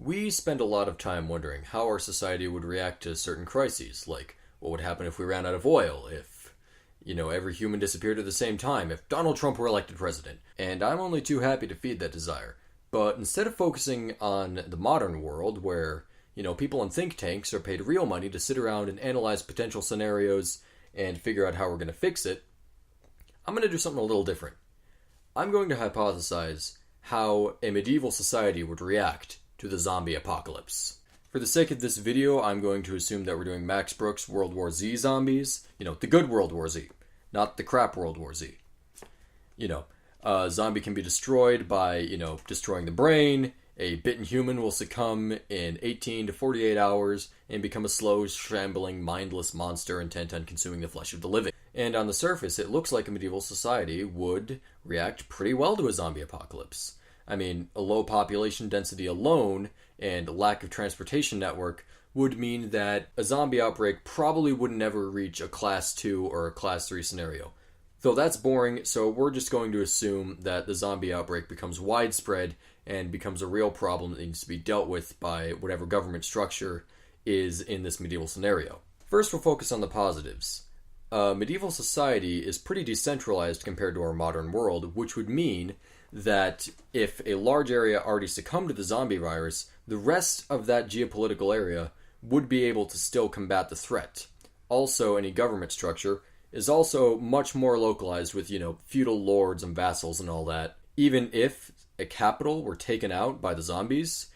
We spend a lot of time wondering how our society would react to certain crises, like what would happen if we ran out of oil, if, every human disappeared at the same time, if Donald Trump were elected president. And I'm only too happy to feed that desire. But instead of focusing on the modern world, where, people in think tanks are paid real money to sit around and analyze potential scenarios and figure out how we're going to fix it, I'm going to do something a little different. I'm going to hypothesize how a medieval society would react to the zombie apocalypse. For the sake of this video, I'm going to assume that we're doing Max Brooks' World War Z zombies. The good World War Z, not the crap World War Z. A zombie can be destroyed by, destroying the brain. A bitten human will succumb in 18 to 48 hours and become a slow, shambling, mindless monster intent on consuming the flesh of the living. And on the surface, it looks like a medieval society would react pretty well to a zombie apocalypse. I mean, a low population density alone and lack of transportation network would mean that a zombie outbreak probably would never reach a class 2 or a class 3 scenario. Though that's boring, so we're just going to assume that the zombie outbreak becomes widespread and becomes a real problem that needs to be dealt with by whatever government structure is in this medieval scenario. First, we'll focus on the positives. Medieval society is pretty decentralized compared to our modern world, which would mean that if a large area already succumbed to the zombie virus, the rest of that geopolitical area would be able to still combat the threat. Also, any government structure is also much more localized with, feudal lords and vassals and all that. Even if a capital were taken out by the zombies,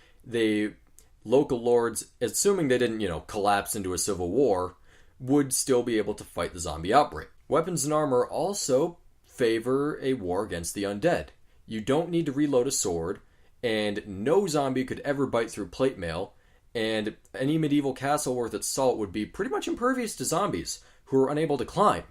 local lords, assuming they didn't, collapse into a civil war, would still be able to fight the zombie outbreak. Weapons and armor also favor a war against the undead. You don't need to reload a sword, and no zombie could ever bite through plate mail, and any medieval castle worth its salt would be pretty much impervious to zombies who are unable to climb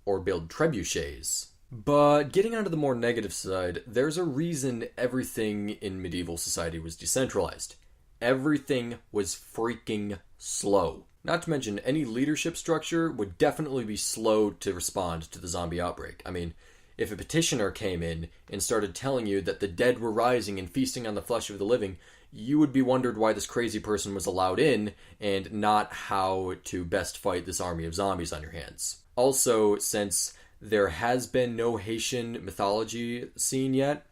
or build trebuchets. But getting onto the more negative side, there's a reason everything in medieval society was decentralized. Everything was freaking slow. Not to mention, any leadership structure would definitely be slow to respond to the zombie outbreak. I mean, if a petitioner came in and started telling you that the dead were rising and feasting on the flesh of the living, you would be wondered why this crazy person was allowed in and not how to best fight this army of zombies on your hands. Also, since there has been no Haitian mythology scene yet,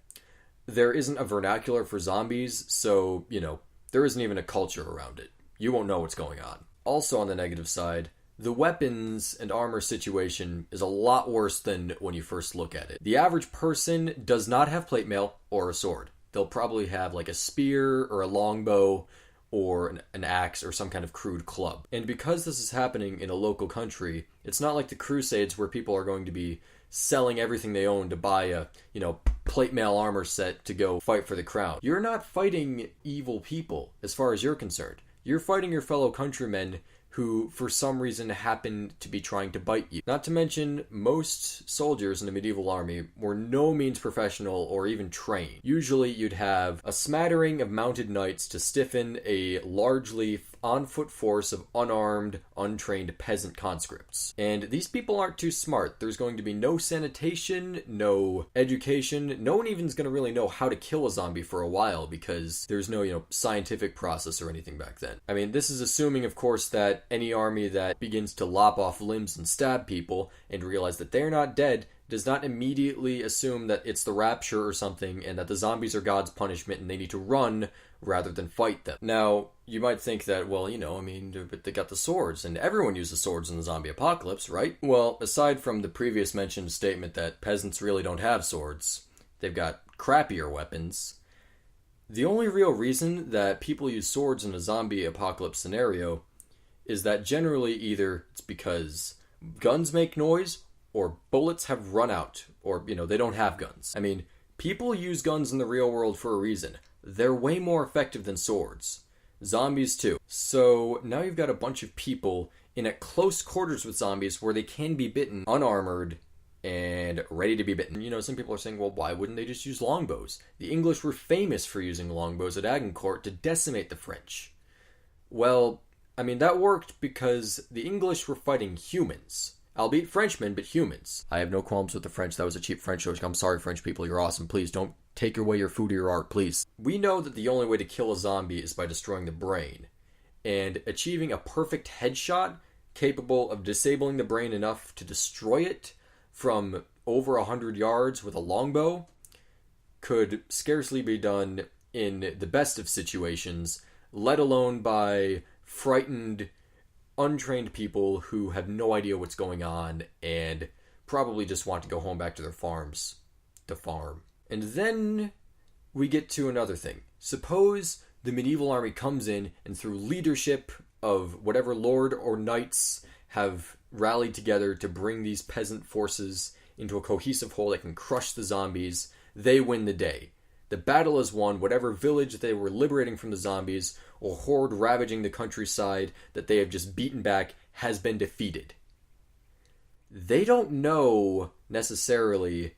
there isn't a vernacular for zombies, so, there isn't even a culture around it. You won't know what's going on. Also on the negative side, the weapons and armor situation is a lot worse than when you first look at it. The average person does not have plate mail or a sword. They'll probably have like a spear or a longbow or an axe or some kind of crude club. And because this is happening in a local country, it's not like the Crusades where people are going to be selling everything they own to buy a, plate mail armor set to go fight for the crown. You're not fighting evil people as far as you're concerned. You're fighting your fellow countrymen who, for some reason, happen to be trying to bite you. Not to mention, most soldiers in the medieval army were no means professional or even trained. Usually, you'd have a smattering of mounted knights to stiffen a largely on-foot force of unarmed, untrained peasant conscripts. And these people aren't too smart. There's going to be no sanitation, no education. No one even is going to really know how to kill a zombie for a while because there's no, scientific process or anything back then. I mean, this is assuming, of course, that any army that begins to lop off limbs and stab people and realize that they're not dead does not immediately assume that it's the rapture or something and that the zombies are God's punishment and they need to run rather than fight them. Now, you might think that, but they got the swords, and everyone uses swords in the zombie apocalypse, right? Well, aside from the previous mentioned statement that peasants really don't have swords, they've got crappier weapons. The only real reason that people use swords in a zombie apocalypse scenario is that generally either it's because guns make noise or bullets have run out, or, they don't have guns. I mean, people use guns in the real world for a reason. They're way more effective than swords. Zombies too. So now you've got a bunch of people in at close quarters with zombies where they can be bitten, unarmored, and ready to be bitten. Some people are saying, well, why wouldn't they just use longbows? The English were famous for using longbows at Agincourt to decimate the French. Well, that worked because the English were fighting humans. albeit Frenchmen, but humans. I have no qualms with the French. That was a cheap French joke. I'm sorry, French people. You're awesome. Please don't take away your food or your art, please. We know that the only way to kill a zombie is by destroying the brain. And achieving a perfect headshot capable of disabling the brain enough to destroy it from over 100 yards with a longbow could scarcely be done in the best of situations, let alone by frightened, untrained people who have no idea what's going on and probably just want to go home back to their farms to farm. And then we get to another thing. Suppose the medieval army comes in and through leadership of whatever lord or knights have rallied together to bring these peasant forces into a cohesive whole that can crush the zombies, they win the day. The battle is won. Whatever village they were liberating from the zombies or horde ravaging the countryside that they have just beaten back has been defeated. They don't know necessarily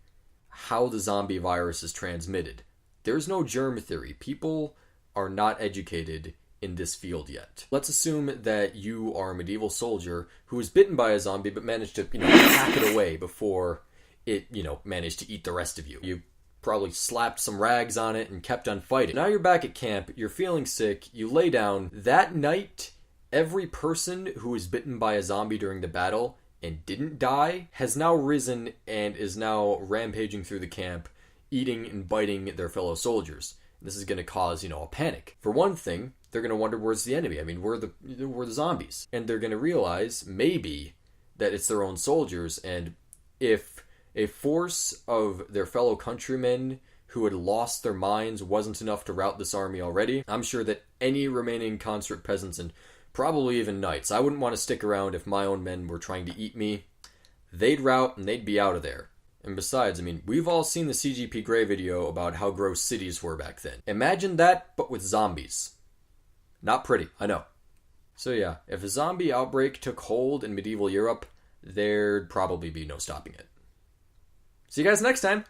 how the zombie virus is transmitted. There's no germ theory. People are not educated in this field yet. Let's assume that you are a medieval soldier who was bitten by a zombie but managed to, hack it away before it, managed to eat the rest of you. You probably slapped some rags on it and kept on fighting. Now you're back at camp, you're feeling sick, you lay down. That night, every person who was bitten by a zombie during the battle and didn't die has now risen and is now rampaging through the camp, eating and biting their fellow soldiers. This is going to cause, a panic. For one thing, they're going to wonder where's the enemy. I mean, we're the zombies. And they're going to realize, maybe, that it's their own soldiers. And if a force of their fellow countrymen who had lost their minds wasn't enough to rout this army already, I'm sure that any remaining conscript peasants and probably even knights, I wouldn't want to stick around if my own men were trying to eat me. They'd rout and they'd be out of there. And besides, we've all seen the CGP Grey video about how gross cities were back then. Imagine that, but with zombies. Not pretty, I know. So yeah, if a zombie outbreak took hold in medieval Europe, there'd probably be no stopping it. See you guys next time!